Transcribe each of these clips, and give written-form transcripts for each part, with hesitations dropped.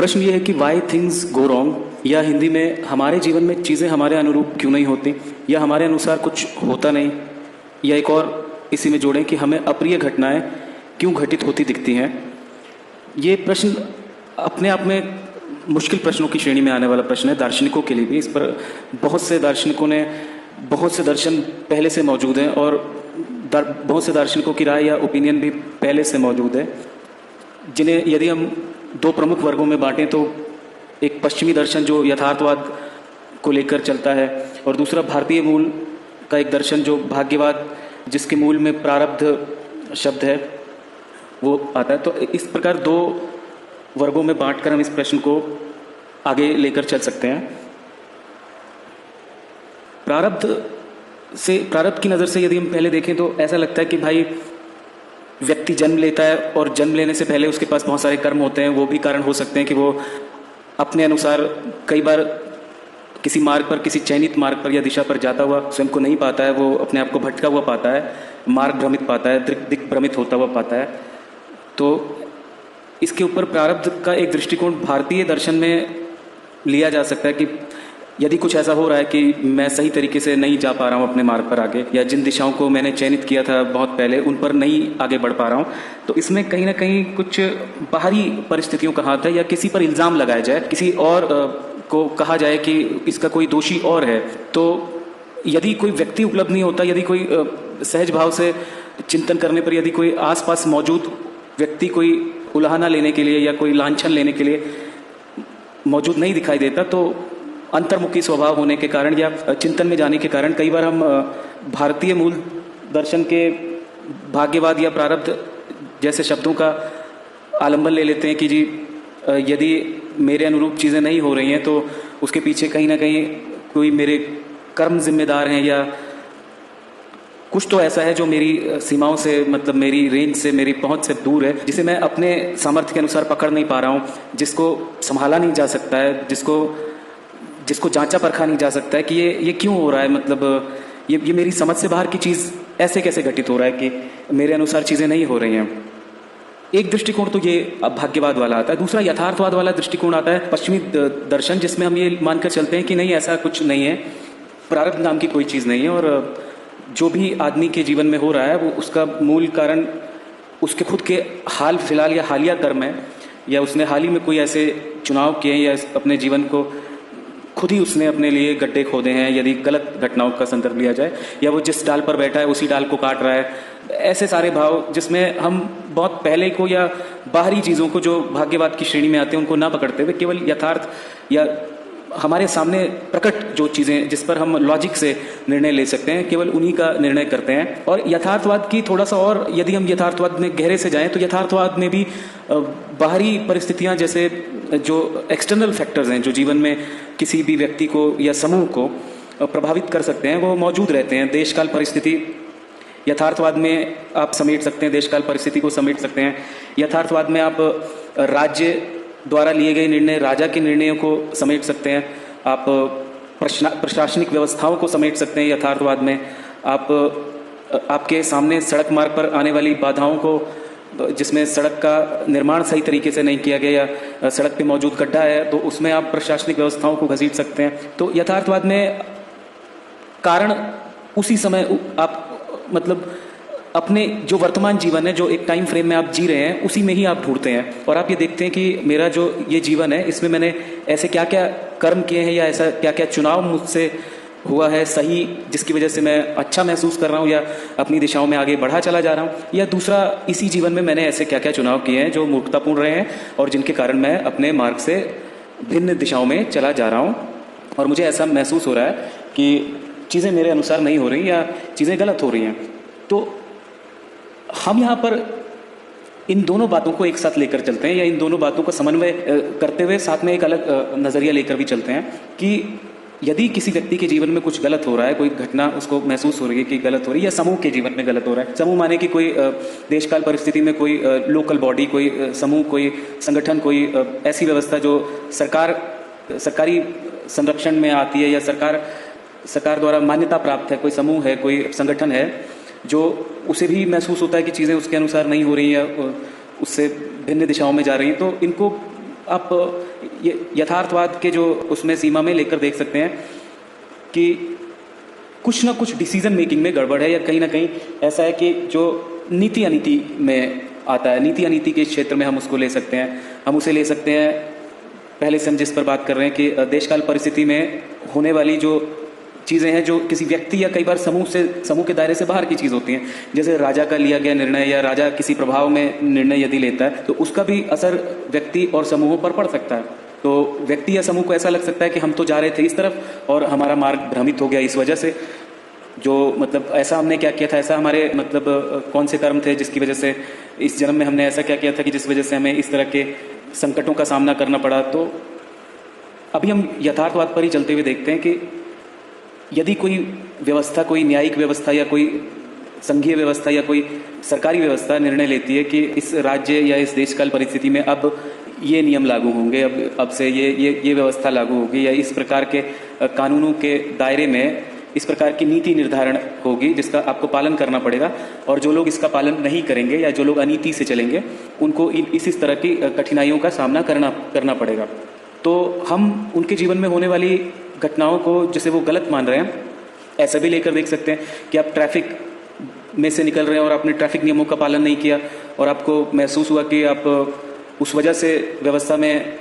प्रश्न ये है कि वाई थिंग्स गो रॉन्ग, या हिंदी में हमारे जीवन में चीज़ें हमारे अनुरूप क्यों नहीं होती, या हमारे अनुसार कुछ होता नहीं, या एक और इसी में जोड़ें कि हमें अप्रिय घटनाएं क्यों घटित होती दिखती हैं। ये प्रश्न अपने आप में मुश्किल प्रश्नों की श्रेणी में आने वाला प्रश्न है, दार्शनिकों के लिए भी। इस पर बहुत से दार्शनिकों ने बहुत से दर्शन पहले से मौजूद हैं और बहुत से दार्शनिकों की राय या ओपिनियन भी पहले से मौजूद है, जिन्हें यदि हम दो प्रमुख वर्गों में बांटें तो एक पश्चिमी दर्शन जो यथार्थवाद को लेकर चलता है, और दूसरा भारतीय मूल का एक दर्शन जो भाग्यवाद, जिसके मूल में प्रारब्ध शब्द है, वो आता है। तो इस प्रकार दो वर्गों में बांटकर हम इस प्रश्न को आगे लेकर चल सकते हैं। प्रारब्ध की नज़र से यदि हम पहले देखें तो ऐसा लगता है कि भाई व्यक्ति जन्म लेता है और जन्म लेने से पहले उसके पास बहुत सारे कर्म होते हैं। वो भी कारण हो सकते हैं कि वो अपने अनुसार कई बार किसी मार्ग पर, किसी चयनित मार्ग पर या दिशा पर जाता हुआ स्वयं को नहीं पाता है, वो अपने आप को भटका हुआ पाता है, मार्ग भ्रमित पाता है, दिग्भ्रमित होता हुआ पाता है। तो इसके ऊपर प्रारब्ध का एक दृष्टिकोण भारतीय दर्शन में लिया जा सकता है कि यदि कुछ ऐसा हो रहा है कि मैं सही तरीके से नहीं जा पा रहा हूँ अपने मार्ग पर आगे, या जिन दिशाओं को मैंने चयनित किया था बहुत पहले उन पर नहीं आगे बढ़ पा रहा हूँ, तो इसमें कहीं ना कहीं कुछ बाहरी परिस्थितियों का हाथ है, या किसी पर इल्ज़ाम लगाया जाए, किसी और को कहा जाए कि इसका कोई दोषी और है। तो यदि कोई व्यक्ति उपलब्ध नहीं होता, यदि कोई सहज भाव से चिंतन करने पर यदि कोई आसपास मौजूद व्यक्ति कोई उलाहना लेने के लिए या कोई लांछन लेने के लिए मौजूद नहीं दिखाई देता, तो अंतर्मुखी स्वभाव होने के कारण या चिंतन में जाने के कारण कई बार हम भारतीय मूल दर्शन के भाग्यवाद या प्रारब्ध जैसे शब्दों का आलंबन ले लेते हैं कि जी यदि मेरे अनुरूप चीज़ें नहीं हो रही हैं तो उसके पीछे कहीं ना कहीं कोई मेरे कर्म जिम्मेदार हैं, या कुछ तो ऐसा है जो मेरी सीमाओं से, मतलब मेरी रेंज से, मेरी पहुंच से दूर है, जिसे मैं अपने सामर्थ्य के अनुसार पकड़ नहीं पा रहा हूँ, जिसको संभाला नहीं जा सकता है, जिसको जांचा परखा नहीं जा सकता है कि ये क्यों हो रहा है, मतलब ये मेरी समझ से बाहर की चीज़ ऐसे कैसे घटित हो रहा है कि मेरे अनुसार चीज़ें नहीं हो रही हैं। एक दृष्टिकोण तो ये भाग्यवाद वाला आता है। दूसरा यथार्थवाद वाला दृष्टिकोण आता है, पश्चिमी दर्शन, जिसमें हम ये मानकर चलते हैं कि नहीं, ऐसा कुछ नहीं है, प्रारब्ध नाम की कोई चीज़ नहीं है, और जो भी आदमी के जीवन में हो रहा है वो उसका मूल कारण उसके खुद के हाल फिलहाल या हालिया कर्म है, या उसने हाल ही में कोई ऐसे चुनाव किए हैं, या अपने जीवन को खुद ही उसने अपने लिए गड्ढे खोदे हैं, यदि गलत घटनाओं का संदर्भ लिया जाए, या वो जिस डाल पर बैठा है उसी डाल को काट रहा है। ऐसे सारे भाव जिसमें हम बहुत पहले को या बाहरी चीज़ों को जो भाग्यवाद की श्रेणी में आते हैं उनको ना पकड़ते हुए केवल यथार्थ या हमारे सामने प्रकट जो चीज़ें जिस पर हम लॉजिक से निर्णय ले सकते हैं, केवल उन्हीं का निर्णय करते हैं। और यथार्थवाद की थोड़ा सा और यदि हम यथार्थवाद में गहरे से जाएं तो यथार्थवाद में भी बाहरी परिस्थितियां, जैसे जो एक्सटर्नल फैक्टर्स हैं जो जीवन में किसी भी व्यक्ति को या समूह को प्रभावित कर सकते हैं, वो मौजूद रहते हैं। देशकाल परिस्थिति यथार्थवाद में आप समेट सकते हैं, देशकाल परिस्थिति को समेट सकते हैं। यथार्थवाद में आप राज्य द्वारा लिए गए निर्णय, राजा के निर्णयों को समेट सकते हैं। आप प्रशासनिक व्यवस्थाओं को समेट सकते हैं यथार्थवाद में। आप आपके सामने सड़क मार्ग पर आने वाली बाधाओं को, जिसमें सड़क का निर्माण सही तरीके से नहीं किया गया या सड़क पे मौजूद गड्ढा है, तो उसमें आप प्रशासनिक व्यवस्थाओं को घसीट सकते हैं। तो यथार्थवाद में कारण उसी समय आप, मतलब अपने जो वर्तमान जीवन है, जो एक टाइम फ्रेम में आप जी रहे हैं, उसी में ही आप ढूंढते हैं, और आप ये देखते हैं कि मेरा जो ये जीवन है इसमें मैंने ऐसे क्या क्या कर्म किए हैं, या ऐसा क्या क्या चुनाव मुझसे हुआ है सही, जिसकी वजह से मैं अच्छा महसूस कर रहा हूँ या अपनी दिशाओं में आगे बढ़ा चला जा रहा हूँ, या दूसरा इसी जीवन में मैंने ऐसे क्या क्या चुनाव किए हैं जो मूर्खतापूर्ण रहे हैं और जिनके कारण मैं अपने मार्ग से भिन्न दिशाओं में चला जा रहा हूँ, और मुझे ऐसा महसूस हो रहा है कि चीज़ें मेरे अनुसार नहीं हो रही या चीज़ें गलत हो रही हैं। तो हम यहाँ पर इन दोनों बातों को एक साथ लेकर चलते हैं, या इन दोनों बातों का समन्वय करते हुए साथ में एक अलग नज़रिया लेकर भी चलते हैं कि यदि किसी व्यक्ति के जीवन में कुछ गलत हो रहा है, कोई घटना उसको महसूस हो रही है कि गलत हो रही है, या समूह के जीवन में गलत हो रहा है, समूह माने कि कोई देशकाल परिस्थिति में कोई लोकल बॉडी, कोई समूह, कोई संगठन, कोई ऐसी व्यवस्था जो सरकारी संरक्षण में आती है या सरकार द्वारा मान्यता प्राप्त है, कोई समूह है, कोई संगठन है, जो उसे भी महसूस होता है कि चीज़ें उसके अनुसार नहीं हो रही हैं, उससे भिन्न दिशाओं में जा रही हैं। तो इनको आप ये यथार्थवाद के जो उसमें सीमा में लेकर देख सकते हैं कि कुछ ना कुछ डिसीजन मेकिंग में गड़बड़ है, या कहीं ना कहीं ऐसा है कि जो नीति अनीति में आता है, नीति अनीति के क्षेत्र में हम उसको ले सकते हैं। हम उसे ले सकते हैं, पहले से हम जिस पर बात कर रहे हैं कि देशकाल परिस्थिति में होने वाली जो चीज़ें हैं, जो किसी व्यक्ति या कई बार समूह के दायरे से बाहर की चीज़ होती हैं, जैसे राजा का लिया गया निर्णय या राजा किसी प्रभाव में निर्णय यदि लेता है तो उसका भी असर व्यक्ति और समूहों पर पड़ सकता है। तो व्यक्ति या समूह को ऐसा लग सकता है कि हम तो जा रहे थे इस तरफ और हमारा मार्ग भ्रमित हो गया इस वजह से, जो मतलब ऐसा हमने क्या किया था, ऐसा हमारे मतलब कौन से कर्म थे जिसकी वजह से इस जन्म में हमने ऐसा क्या किया था कि जिस वजह से हमें इस तरह के संकटों का सामना करना पड़ा। तो अभी हम यथार्थवाद पर ही चलते हुए देखते हैं कि यदि कोई व्यवस्था, कोई न्यायिक व्यवस्था या कोई संघीय व्यवस्था या कोई सरकारी व्यवस्था निर्णय लेती है कि इस राज्य या इस देशकाल परिस्थिति में अब ये नियम लागू होंगे, अब से ये व्यवस्था लागू होगी, या इस प्रकार के कानूनों के दायरे में इस प्रकार की नीति निर्धारण होगी जिसका आपको पालन करना पड़ेगा, और जो लोग इसका पालन नहीं करेंगे या जो लोग अनीति से चलेंगे उनको इस तरह की कठिनाइयों का सामना करना पड़ेगा। तो हम उनके जीवन में होने वाली घटनाओं को जैसे वो गलत मान रहे हैं, ऐसा भी लेकर देख सकते हैं कि आप ट्रैफिक में से निकल रहे हैं और आपने ट्रैफिक नियमों का पालन नहीं किया और आपको महसूस हुआ कि आप उस वजह से व्यवस्था में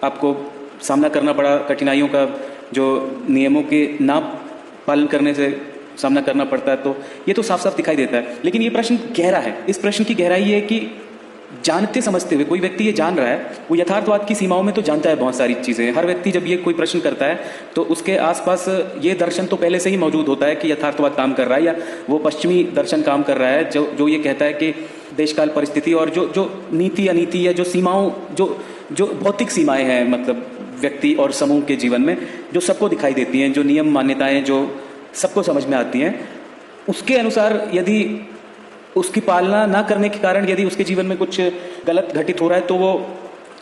आपको सामना करना पड़ा कठिनाइयों का, जो नियमों के ना पालन करने से सामना करना पड़ता है। तो ये तो साफ साफ दिखाई देता है। लेकिन ये प्रश्न गहरा है। इस प्रश्न की गहराई ये है कि जानते समझते हुए कोई व्यक्ति ये जान रहा है, वो यथार्थवाद की सीमाओं में तो जानता है बहुत सारी चीज़ें। हर व्यक्ति जब ये कोई प्रश्न करता है तो उसके आसपास ये दर्शन तो पहले से ही मौजूद होता है कि यथार्थवाद काम कर रहा है, या वो पश्चिमी दर्शन काम कर रहा है जो ये कहता है कि देशकाल परिस्थिति और जो नीति अनीति या जो सीमाओं, जो भौतिक सीमाएं हैं, मतलब व्यक्ति और समूह के जीवन में जो सबको दिखाई देती हैं, जो नियम मान्यताएं जो सबको समझ में आती हैं, उसके अनुसार यदि उसकी पालना ना करने के कारण यदि उसके जीवन में कुछ गलत घटित हो रहा है तो वो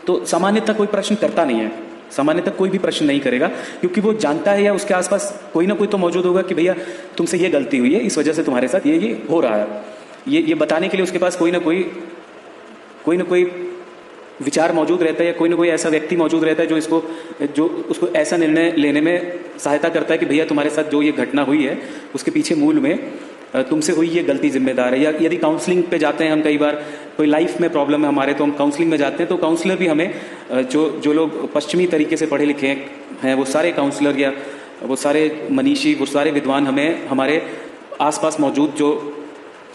तो सामान्यतः कोई प्रश्न करता नहीं है, सामान्यतः कोई भी प्रश्न नहीं करेगा, क्योंकि वो जानता है या उसके आसपास कोई ना कोई तो मौजूद होगा कि भैया तुमसे ये गलती हुई है, इस वजह से तुम्हारे साथ ये हो रहा है। ये बताने के लिए उसके पास कोई ना कोई विचार मौजूद रहता है, या कोई ना कोई ऐसा व्यक्ति मौजूद रहता है जो उसको ऐसा निर्णय लेने में सहायता करता है कि भैया तुम्हारे साथ जो ये घटना हुई है उसके पीछे मूल में तुमसे हुई ये गलती जिम्मेदार है। या यदि काउंसलिंग पे जाते हैं हम, कई बार कोई लाइफ में प्रॉब्लम है हमारे, तो हम काउंसलिंग में जाते हैं तो काउंसलर भी हमें जो लोग पश्चिमी तरीके से पढ़े लिखे हैं, वो सारे काउंसलर या वो सारे मनीषी, वो सारे विद्वान हमें हमारे आसपास मौजूद जो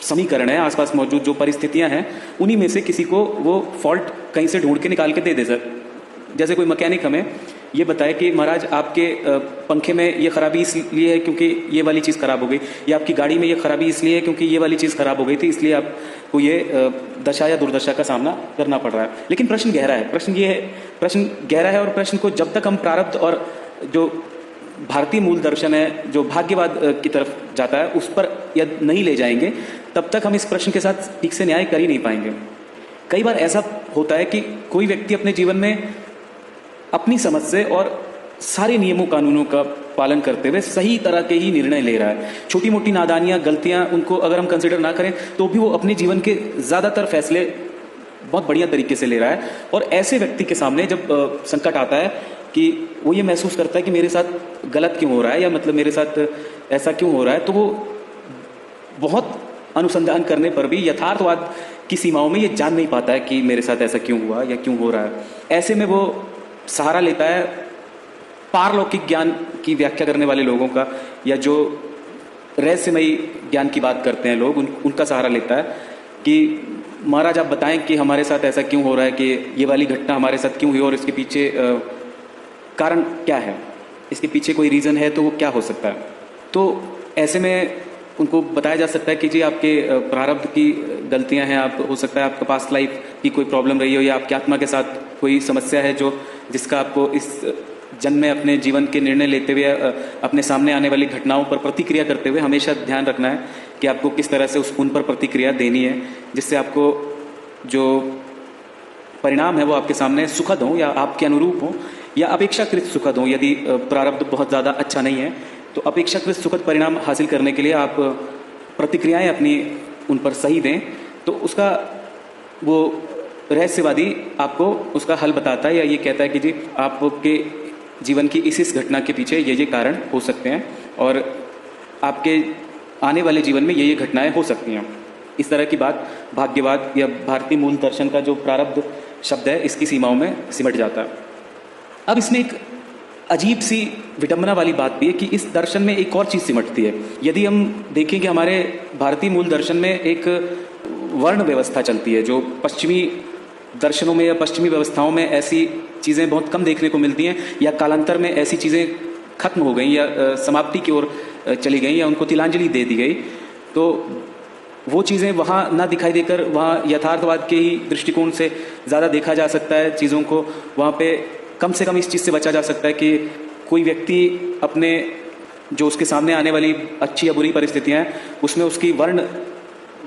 समीकरण है, आसपास मौजूद जो परिस्थितियां हैं, उन्हीं में से किसी को वो फॉल्ट कहीं से ढूंढ के निकाल के दे सर। जैसे कोई मैकेनिक हमें ये बताए कि महाराज आपके पंखे में ये खराबी इसलिए है क्योंकि ये वाली चीज़ खराब हो गई, या आपकी गाड़ी में ये खराबी इसलिए है क्योंकि ये वाली चीज़ खराब हो गई थी, इसलिए आपको ये दशा या दुर्दशा का सामना करना पड़ रहा है। लेकिन प्रश्न गहरा है, प्रश्न गहरा है, और प्रश्न को जब तक हम प्रारब्ध और जो भारतीय मूल दर्शन है जो भाग्यवाद की तरफ जाता है उस पर यदि नहीं ले जाएंगे, तब तक हम इस प्रश्न के साथ ठीक से न्याय कर ही नहीं पाएंगे। कई बार ऐसा होता है कि कोई व्यक्ति अपने जीवन में अपनी समझ से और सारे नियमों कानूनों का पालन करते हुए सही तरह के ही निर्णय ले रहा है। छोटी मोटी नादानियां, गलतियां, उनको अगर हम कंसिडर ना करें तो भी वो अपने जीवन के ज़्यादातर फैसले बहुत बढ़िया तरीके से ले रहा है। और ऐसे व्यक्ति के सामने जब संकट आता है कि वो ये महसूस करता है कि मेरे साथ गलत क्यों हो रहा है, या मतलब मेरे साथ ऐसा क्यों हो रहा है, तो वो बहुत अनुसंधान करने पर भी यथार्थवाद की सीमाओं में ये जान नहीं पाता है कि मेरे साथ ऐसा क्यों हुआ या क्यों हो रहा है। ऐसे में वो सहारा लेता है पारलौकिक ज्ञान की व्याख्या करने वाले लोगों का, या जो रहस्यमयी ज्ञान की बात करते हैं लोग, उनका सहारा लेता है कि महाराज आप बताएं कि हमारे साथ ऐसा क्यों हो रहा है, कि ये वाली घटना हमारे साथ क्यों हुई और इसके पीछे कारण क्या है, इसके पीछे कोई रीज़न है तो वो क्या हो सकता है। तो ऐसे में उनको बताया जा सकता है कि जी आपके प्रारब्ध की गलतियां हैं, आप हो सकता है आपका पास्ट लाइफ की कोई प्रॉब्लम रही हो, या आपकी आत्मा के साथ कोई समस्या है जिसका आपको इस जन्म में अपने जीवन के निर्णय लेते हुए अपने सामने आने वाली घटनाओं पर प्रतिक्रिया करते हुए हमेशा ध्यान रखना है कि आपको किस तरह से उन पर प्रतिक्रिया देनी है, जिससे आपको जो परिणाम है वो आपके सामने सुखद हो या आपके अनुरूप हो या अपेक्षाकृत सुखद हो। यदि प्रारब्ध बहुत ज़्यादा अच्छा नहीं है तो अपेक्षाकृत सुखद परिणाम हासिल करने के लिए आप प्रतिक्रियाएं अपनी उन पर सही दें, तो उसका वो रहस्यवादी आपको उसका हल बताता है या ये कहता है कि जी आपके जीवन की इस घटना के पीछे ये कारण हो सकते हैं और आपके आने वाले जीवन में ये घटनाएं हो सकती हैं। इस तरह की बात भाग्यवाद या भारतीय मूल दर्शन का जो प्रारब्ध शब्द है इसकी सीमाओं में सिमट जाता है। अब इसमें एक अजीब सी विडंबना वाली बात भी है कि इस दर्शन में एक और चीज़ सिमटती है। यदि हम देखें कि हमारे भारतीय मूल दर्शन में एक वर्ण व्यवस्था चलती है, जो पश्चिमी दर्शनों में या पश्चिमी व्यवस्थाओं में ऐसी चीज़ें बहुत कम देखने को मिलती हैं या कालांतर में ऐसी चीज़ें खत्म हो गई या समाप्ति की ओर चली गई या उनको तिलांजलि दे दी गई, तो वो चीज़ें वहाँ ना दिखाई देकर वहाँ यथार्थवाद के ही दृष्टिकोण से ज़्यादा देखा जा सकता है चीज़ों को। वहाँ पे कम से कम इस चीज़ से बचा जा सकता है कि कोई व्यक्ति अपने जो उसके सामने आने वाली अच्छी या बुरी परिस्थितियाँ हैं उसमें उसकी वर्ण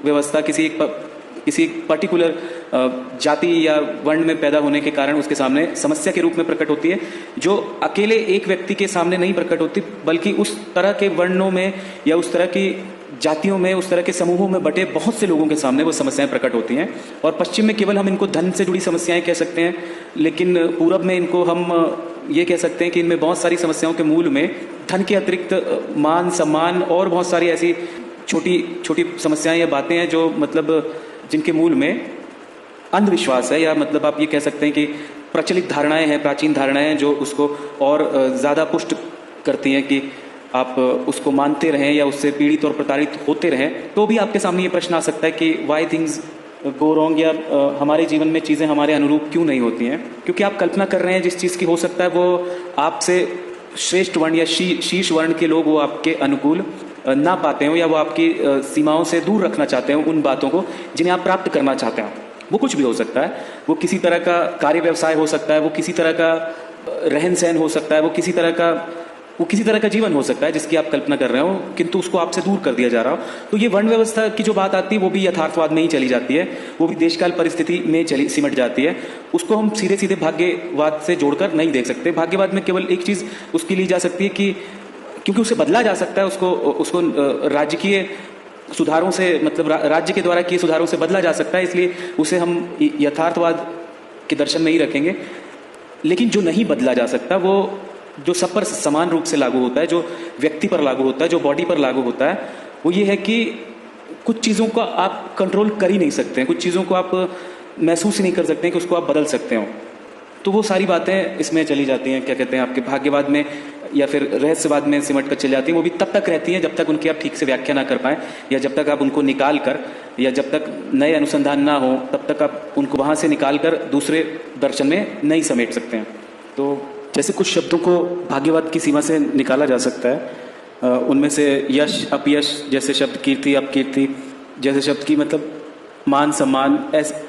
व्यवस्था किसी पर्टिकुलर जाति या वर्ण में पैदा होने के कारण उसके सामने समस्या के रूप में प्रकट होती है, जो अकेले एक व्यक्ति के सामने नहीं प्रकट होती बल्कि उस तरह के वर्णों में या उस तरह की जातियों में, उस तरह के समूहों में बटे बहुत से लोगों के सामने वो समस्याएं प्रकट होती हैं। और पश्चिम में केवल हम इनको धन से जुड़ी समस्याएं कह सकते हैं, लेकिन पूरब में इनको हम ये कह सकते हैं कि इनमें बहुत सारी समस्याओं के मूल में धन के अतिरिक्त मान सम्मान और बहुत सारी ऐसी छोटी छोटी समस्याएं या बातें हैं जो मतलब जिनके मूल में अंधविश्वास है, या मतलब आप ये कह सकते हैं कि प्रचलित धारणाएं हैं, प्राचीन धारणाएं हैं जो उसको और ज़्यादा पुष्ट करती हैं कि आप उसको मानते रहें या उससे पीड़ित और प्रताड़ित होते रहें। तो भी आपके सामने ये प्रश्न आ सकता है कि वाई थिंग्स गो रॉन्ग, या हमारे जीवन में चीज़ें हमारे अनुरूप क्यों नहीं होती हैं, क्योंकि आप कल्पना कर रहे हैं जिस चीज़ की हो सकता है वो आपसे श्रेष्ठ वर्ण या शीर्ष वर्ण के लोग वो आपके अनुकूल ना पाते हो, या वो आपकी सीमाओं से दूर रखना चाहते हैं उन बातों को जिन्हें आप प्राप्त करना चाहते हैं। वो कुछ भी हो सकता है, वो किसी तरह का कार्य व्यवसाय हो सकता है, वो किसी तरह का रहन सहन हो सकता है, वो किसी तरह का जीवन हो सकता है जिसकी आप कल्पना कर रहे हो, किंतु उसको आपसे दूर कर दिया जा रहा हो। तो ये वर्ण व्यवस्था की जो बात आती है वो भी यथार्थवाद में ही चली जाती है, वो भी देशकाल परिस्थिति में सिमट जाती है। उसको हम सीधे सीधे भाग्यवाद से जोड़कर नहीं देख सकते। भाग्यवाद में केवल एक चीज़ उसकी ली जा सकती है कि क्योंकि उसे बदला जा सकता है, उसको राजकीय सुधारों से, मतलब राज्य के द्वारा किए सुधारों से बदला जा सकता है, इसलिए उसे हम यथार्थवाद के दर्शन में ही रखेंगे। लेकिन जो नहीं बदला जा सकता, वो जो सब पर समान रूप से लागू होता है, जो व्यक्ति पर लागू होता है, जो बॉडी पर लागू होता है, वो ये है कि कुछ चीज़ों को आप कंट्रोल कर ही नहीं सकते हैं, कुछ चीज़ों को आप महसूस ही नहीं कर सकते हैं कि उसको आप बदल सकते हो। तो वो सारी बातें इसमें चली जाती हैं, क्या कहते हैं, आपके भाग्यवाद में या फिर रहस्यवाद में सिमट कर चली जाती हैं। वो भी तब तक रहती हैं जब तक उनकी आप ठीक से व्याख्या ना कर पाएँ, या जब तक आप उनको निकाल कर, या जब तक नए अनुसंधान ना हो तब तक आप उनको वहाँ से निकाल कर दूसरे दर्शन में नहीं समेट सकते हैं। तो जैसे कुछ शब्दों को भाग्यवाद की सीमा से निकाला जा सकता है, उनमें से यश अपयश जैसे शब्द, कीर्ति अपकीर्ति जैसे शब्द की मतलब मान सम्मान,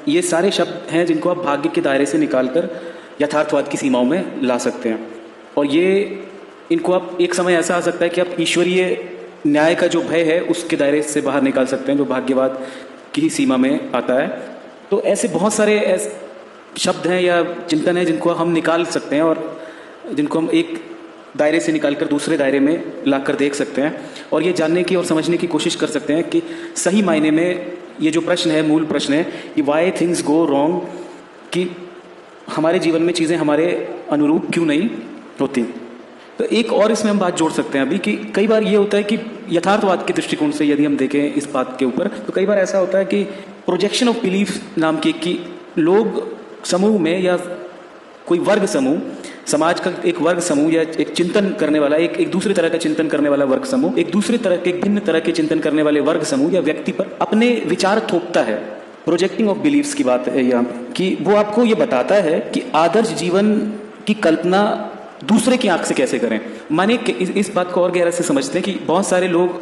ये सारे शब्द हैं जिनको आप भाग्य के दायरे से निकालकर यथार्थवाद की सीमाओं में ला सकते हैं। और ये इनको आप एक समय ऐसा आ सकता है कि आप ईश्वरीय न्याय का जो भय है उसके दायरे से बाहर निकाल सकते हैं, जो भाग्यवाद की ही सीमा में आता है। तो ऐसे बहुत सारे शब्द हैं या चिंतन है जिनको हम निकाल सकते हैं और जिनको हम एक दायरे से निकालकर दूसरे दायरे में लाकर देख सकते हैं, और ये जानने की और समझने की कोशिश कर सकते हैं कि सही मायने में ये जो प्रश्न है, मूल प्रश्न है कि वाई थिंग्स गो रॉन्ग, कि हमारे जीवन में चीज़ें हमारे अनुरूप क्यों नहीं होती। तो एक और इसमें हम बात जोड़ सकते हैं अभी कि कई बार ये होता है कि यथार्थवाद के दृष्टिकोण से यदि हम देखें इस बात के ऊपर, तो कई बार ऐसा होता है कि प्रोजेक्शन ऑफ बिलीफ नाम की कि लोग समूह में या कोई वर्ग समूह, समाज का एक वर्ग समूह या एक चिंतन करने वाला, एक दूसरे तरह का चिंतन करने वाला वर्ग समूह, एक दूसरे तरह के भिन्न तरह के चिंतन करने वाले वर्ग समूह या व्यक्ति पर अपने विचार थोपता है। प्रोजेक्टिंग ऑफ बिलीफ्स की बात है यहाँ कि वो आपको ये बताता है कि आदर्श जीवन की कल्पना दूसरे की आंख से कैसे करें। माने इस बात को और गहरा से समझते हैं कि बहुत सारे लोग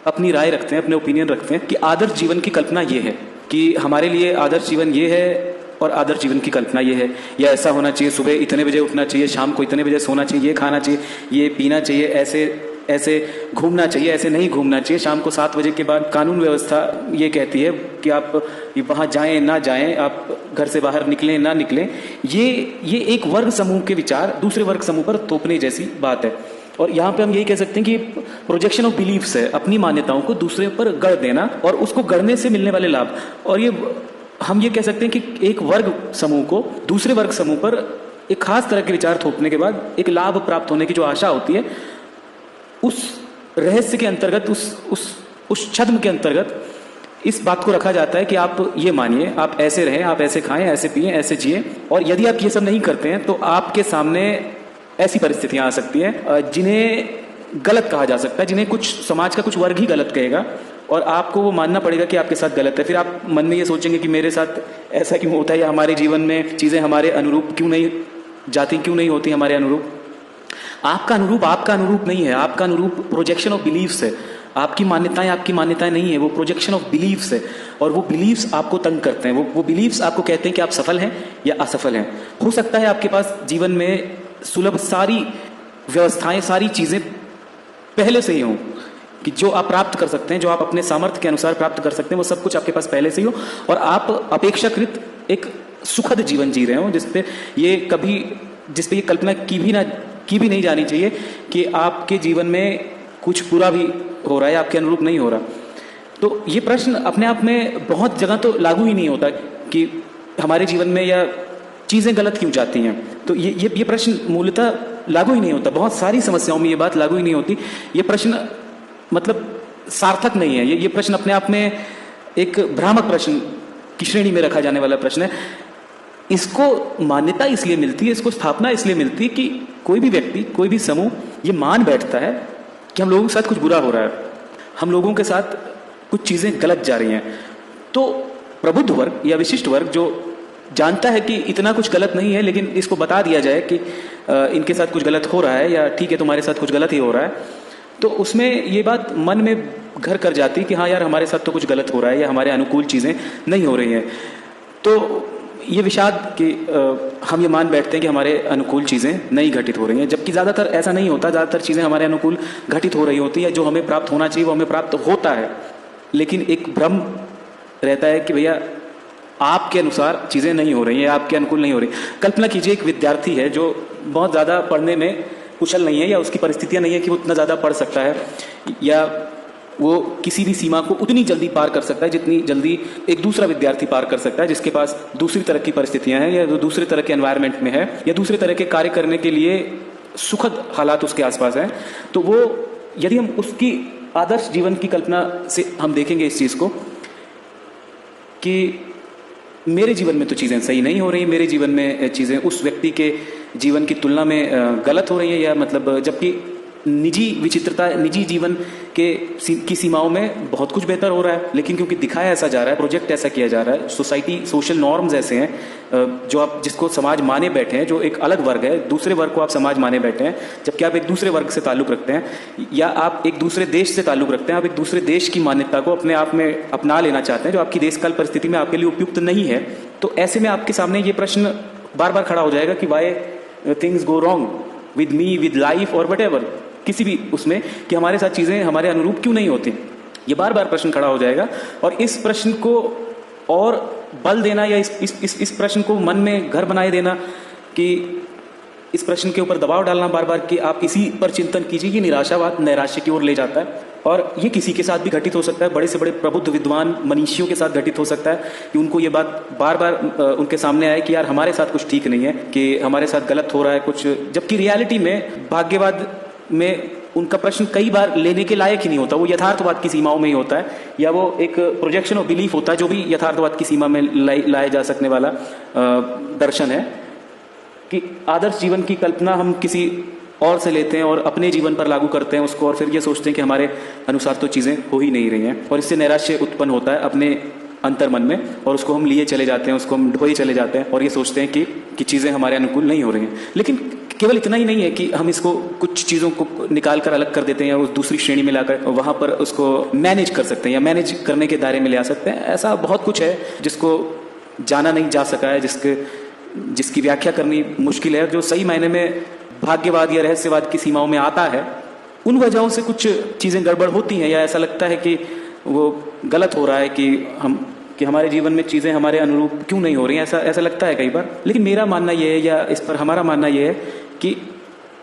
अपनी राय रखते हैं, अपने ओपिनियन रखते हैं कि आदर्श जीवन की कल्पना ये है कि हमारे लिए आदर्श जीवन ये है और आदर्श जीवन की कल्पना ये है, या ऐसा होना चाहिए, सुबह इतने बजे उठना चाहिए, शाम को इतने बजे सोना चाहिए, ये खाना चाहिए, ये पीना चाहिए, ऐसे घूमना चाहिए, ऐसे नहीं घूमना चाहिए, शाम को 7 बजे के बाद कानून व्यवस्था ये कहती है कि आप वहाँ जाएं ना जाएं, आप घर से बाहर निकलें ना निकलें। ये एक वर्ग समूह के विचार दूसरे वर्ग समूह पर थोपने जैसी बात है। और यहाँ पे हम यही कह सकते हैं कि प्रोजेक्शन ऑफ बिलीफ्स है, अपनी मान्यताओं को दूसरे पर गढ़ देना और उसको गढ़ने से मिलने वाले लाभ। और ये हम ये कह सकते हैं कि एक वर्ग समूह को दूसरे वर्ग समूह पर एक खास तरह के विचार थोपने के बाद एक लाभ प्राप्त होने की जो आशा होती है, उस रहस्य के अंतर्गत, उस छद्म के अंतर्गत इस बात को रखा जाता है कि आप ये मानिए, आप ऐसे रहें, आप ऐसे खाएं, ऐसे पिएं, ऐसे जिए, और यदि आप ये सब नहीं करते हैं तो आपके सामने ऐसी परिस्थितियां आ सकती हैं जिन्हें गलत कहा जा सकता है, जिन्हें कुछ समाज का कुछ वर्ग ही गलत कहेगा, और आपको वो मानना पड़ेगा कि आपके साथ गलत है। फिर आप मन में ये सोचेंगे कि मेरे साथ ऐसा क्यों होता है, या हमारे जीवन में चीजें हमारे अनुरूप क्यों नहीं जाती, क्यों नहीं होती हमारे अनुरूप। आपका अनुरूप नहीं है, आपका अनुरूप प्रोजेक्शन ऑफ बिलीव्स है। आपकी मान्यताएं नहीं है, वो प्रोजेक्शन ऑफ बिलीव्स है, और वो बिलीव्स आपको तंग करते हैं। वो बिलीव्स आपको कहते हैं कि आप सफल हैं या असफल हैं। हो सकता है आपके पास जीवन में सुलभ सारी व्यवस्थाएं, सारी चीजें पहले से ही हों, कि जो आप प्राप्त कर सकते हैं, जो आप अपने सामर्थ्य के अनुसार प्राप्त कर सकते हैं, वो सब कुछ आपके पास पहले से ही हो, और आप अपेक्षाकृत एक सुखद जीवन जी रहे हो, जिसपे ये कल्पना की भी नहीं जानी चाहिए कि आपके जीवन में कुछ बुरा भी हो रहा है, आपके अनुरूप नहीं हो रहा। तो ये प्रश्न अपने आप में बहुत जगह तो लागू ही नहीं होता कि हमारे जीवन में या चीजें गलत क्यों जाती हैं। तो ये प्रश्न मूलतः लागू ही नहीं होता। बहुत सारी समस्याओं में ये बात लागू ही नहीं होती। ये प्रश्न मतलब सार्थक नहीं है। ये प्रश्न अपने आप में एक भ्रामक प्रश्न की श्रेणी में रखा जाने वाला प्रश्न है। इसको मान्यता इसलिए मिलती है, इसको स्थापना इसलिए मिलती है कि कोई भी व्यक्ति, कोई भी समूह ये मान बैठता है कि हम लोगों के साथ कुछ बुरा हो रहा है, हम लोगों के साथ कुछ चीजें गलत जा रही हैं। तो प्रबुद्ध वर्ग या विशिष्ट वर्ग जो जानता है कि इतना कुछ गलत नहीं है, लेकिन इसको बता दिया जाए कि इनके साथ कुछ गलत हो रहा है, या ठीक है तुम्हारे साथ कुछ गलत ही हो रहा है, तो उसमें ये बात मन में घर कर जाती कि हाँ यार हमारे साथ तो कुछ गलत हो रहा है, या हमारे अनुकूल चीजें नहीं हो रही हैं। तो ये विषाद कि हम ये मान बैठते हैं कि हमारे अनुकूल चीजें नहीं घटित हो रही हैं, जबकि ज्यादातर ऐसा नहीं होता। ज्यादातर चीजें हमारे अनुकूल घटित हो रही होती है, जो हमें प्राप्त होना चाहिए वो हमें प्राप्त होता है। लेकिन एक भ्रम रहता है कि भैया आपके अनुसार चीजें नहीं हो रही हैं, आपके अनुकूल नहीं हो रही। कल्पना कीजिए एक विद्यार्थी है जो बहुत ज्यादा पढ़ने में कुशल नहीं है, या उसकी परिस्थितियां नहीं है कि वो उतना ज्यादा पढ़ सकता है, या वो किसी भी सीमा को उतनी जल्दी पार कर सकता है जितनी जल्दी एक दूसरा विद्यार्थी पार कर सकता है, जिसके पास दूसरी तरह की परिस्थितियां हैं, या दूसरे तरह के एनवायरनमेंट में है, या दूसरे तरह के कार्य करने के लिए सुखद हालात उसके आसपास हैं। तो वो, यदि हम उसकी आदर्श जीवन की कल्पना से हम देखेंगे इस चीज को कि मेरे जीवन में तो चीजें सही नहीं हो रही, मेरे जीवन में चीजें उस व्यक्ति के जीवन की तुलना में गलत हो रही हैं, या मतलब जबकि निजी विचित्रता, निजी जीवन की सीमाओं में बहुत कुछ बेहतर हो रहा है, लेकिन क्योंकि दिखाया ऐसा जा रहा है, प्रोजेक्ट ऐसा किया जा रहा है, सोसाइटी, सोशल नॉर्म्स ऐसे हैं जो आप, जिसको समाज माने बैठे हैं, जो एक अलग वर्ग है, दूसरे वर्ग को आप समाज माने बैठे हैं, जबकि आप एक दूसरे वर्ग से ताल्लुक रखते हैं, या आप एक दूसरे देश से ताल्लुक रखते हैं, आप एक दूसरे देश की मान्यता को अपने आप में अपना लेना चाहते हैं, जो आपकी देशकाल परिस्थिति में आपके लिए उपयुक्त नहीं है। तो ऐसे में आपके सामने ये प्रश्न बार बार खड़ा हो जाएगा कि why things go wrong with me, with life, और वट किसी भी उसमें, कि हमारे साथ चीजें हमारे अनुरूप क्यों नहीं होती। ये बार बार प्रश्न खड़ा हो जाएगा, और इस प्रश्न को और बल देना, या इस प्रश्न को मन में घर बनाए देना, कि इस प्रश्न के ऊपर दबाव डालना बार बार कि आप इसी पर चिंतन कीजिए, ये निराशावाद, नैराश्य की ओर ले जाता है। और ये किसी के साथ भी घटित हो सकता है, बड़े से बड़े प्रबुद्ध विद्वान मनीषियों के साथ घटित हो सकता है कि उनको ये बात बार बार उनके सामने आए कि यार हमारे साथ कुछ ठीक नहीं है, कि हमारे साथ गलत हो रहा है कुछ, जबकि रियलिटी में, भाग्यवाद में उनका प्रश्न कई बार लेने के लायक ही नहीं होता। वो यथार्थवाद की सीमाओं में ही होता है, या वो एक प्रोजेक्शन ऑफ बिलीफ होता है, जो भी यथार्थवाद की सीमा में लाया जा सकने वाला दर्शन है, कि आदर्श जीवन की कल्पना हम किसी और से लेते हैं और अपने जीवन पर लागू करते हैं उसको, और फिर ये सोचते हैं कि हमारे अनुसार तो चीजें हो ही नहीं रही हैं, और इससे नैराश्य उत्पन्न होता है अपने अंतर्मन में, और उसको हम लिए चले जाते हैं, उसको हम ढोए चले जाते हैं, और ये सोचते हैं कि चीजें हमारे अनुकूल नहीं हो रही हैं। लेकिन केवल इतना ही नहीं है कि हम इसको कुछ चीजों को निकाल कर अलग कर देते हैं, या उस दूसरी श्रेणी में लाकर वहां पर उसको मैनेज कर सकते हैं, या मैनेज करने के दायरे में ले आ सकते हैं। ऐसा बहुत कुछ है जिसको जाना नहीं जा सका है, जिसकी व्याख्या करनी मुश्किल है, जो सही मायने में भाग्यवाद या रहस्यवाद की सीमाओं में आता है। उन वजहों से कुछ चीजें गड़बड़ होती हैं, या ऐसा लगता है कि वो गलत हो रहा है, कि हमारे जीवन में चीजें हमारे अनुरूप क्यों नहीं हो रही हैं, ऐसा लगता है कई बार। लेकिन मेरा मानना यह है, या इस पर हमारा मानना यह है कि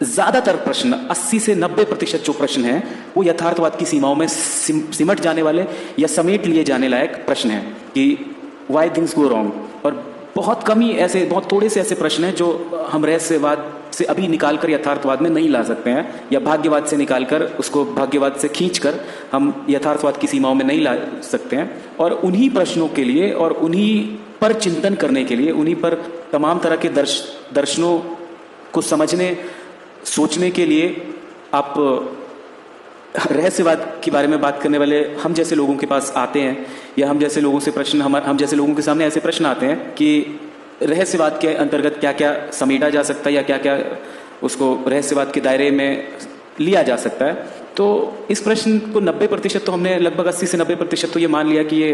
ज्यादातर प्रश्न, 80 से 90% जो प्रश्न हैं, वो यथार्थवाद की सीमाओं में सिमट जाने वाले या समेट लिए जाने लायक प्रश्न हैं। कि वाई थिंग्स गो रॉन्ग। और बहुत कम ही ऐसे, बहुत थोड़े से ऐसे प्रश्न हैं जो हम रहस्यवाद से अभी निकालकर यथार्थवाद में नहीं ला सकते हैं, या भाग्यवाद से निकालकर उसको भाग्यवाद से खींचकर हम यथार्थवाद की सीमाओं में नहीं ला सकते हैं। और उन्हीं प्रश्नों के लिए और उन्हीं पर चिंतन करने के लिए, उन्हीं पर तमाम तरह के दर्शनों को समझने सोचने के लिए आप रहस्यवाद के बारे में बात करने वाले हम जैसे लोगों के पास आते हैं, या हम जैसे लोगों से प्रश्न, हम जैसे लोगों के सामने ऐसे प्रश्न आते हैं कि रहस्यवाद के अंतर्गत क्या क्या समेटा जा सकता है, या क्या क्या उसको रहस्यवाद के दायरे में लिया जा सकता है। तो इस प्रश्न को 90% तो हमने, लगभग 80 से 90% तो ये मान लिया कि ये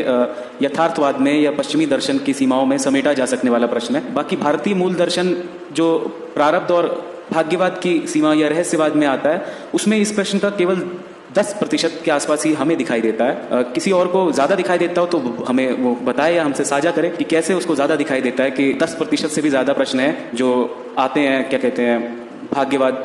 यथार्थवाद में या पश्चिमी दर्शन की सीमाओं में समेटा जा सकने वाला प्रश्न है। बाकी भारतीय मूल दर्शन जो प्रारब्ध और भाग्यवाद की सीमा या रहस्यवाद में आता है, उसमें इस प्रश्न का केवल 10% के आसपास ही हमें दिखाई देता है। किसी और को ज्यादा दिखाई देता हो तो हमें वो बताए या हमसे साझा करें कि कैसे उसको ज्यादा दिखाई देता है कि 10% से भी ज्यादा प्रश्न है जो आते हैं, क्या कहते हैं, भाग्यवाद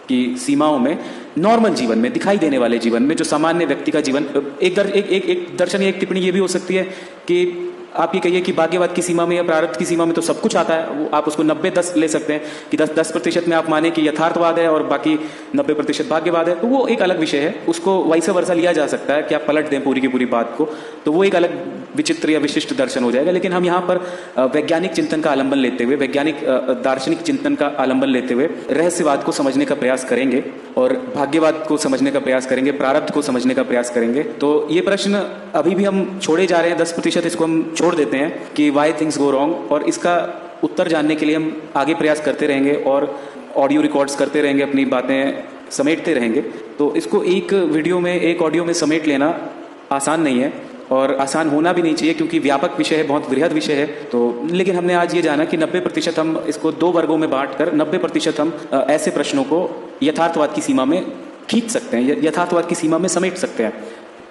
की सीमाओं में, नॉर्मल जीवन में, दिखाई देने वाले जीवन में, जो सामान्य व्यक्ति का जीवन। एक दर्शन या एक टिप्पणी ये भी हो सकती है कि आप ये कहिए कि भाग्यवाद की सीमा में या प्रारब्ध की सीमा में तो सब कुछ आता है, वो आप उसको 90-10 ले सकते हैं कि 10% में आप माने कि यथार्थवाद है और बाकी 90% भाग्यवाद है, तो वो एक अलग विषय है। उसको वैसा वर्षा लिया जा सकता है कि आप पलट दें पूरी की पूरी बात को, तो वो एक अलग विचित्र या विशिष्ट दर्शन हो जाएगा। लेकिन हम यहाँ पर वैज्ञानिक चिंतन का आलंबन लेते हुए, वैज्ञानिक दार्शनिक चिंतन का आलंबन लेते हुए रहस्यवाद को समझने का प्रयास करेंगे और भाग्यवाद को समझने का प्रयास करेंगे, प्रारब्ध को समझने का प्रयास करेंगे। तो ये प्रश्न अभी भी हम छोड़े जा रहे हैं, 10% इसको हम छोड़ देते हैं कि वाई थिंग्स गो रॉन्ग, और इसका उत्तर जानने के लिए हम आगे प्रयास करते रहेंगे और ऑडियो रिकॉर्ड्स करते रहेंगे, अपनी बातें समेटते रहेंगे। तो इसको एक वीडियो में, एक ऑडियो में समेट लेना आसान नहीं है और आसान होना भी नहीं चाहिए, क्योंकि व्यापक विषय है, बहुत वृहद विषय है। तो लेकिन हमने आज ये जाना कि 90% हम इसको 2 वर्गों में बांटकर 90% हम ऐसे प्रश्नों को यथार्थवाद की सीमा में खींच सकते हैं, यथार्थवाद की सीमा में समेट सकते हैं।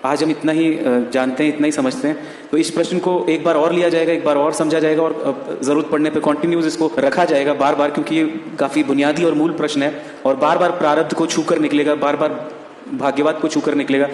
आज हम इतना ही जानते हैं, इतना ही समझते हैं। तो इस प्रश्न को एक बार और लिया जाएगा, एक बार और समझा जाएगा, और जरूरत पड़ने पे कॉन्टिन्यूस इसको रखा जाएगा बार बार, क्योंकि ये काफी बुनियादी और मूल प्रश्न है और बार बार प्रारब्ध को छूकर निकलेगा, बार बार भाग्यवाद को छूकर निकलेगा।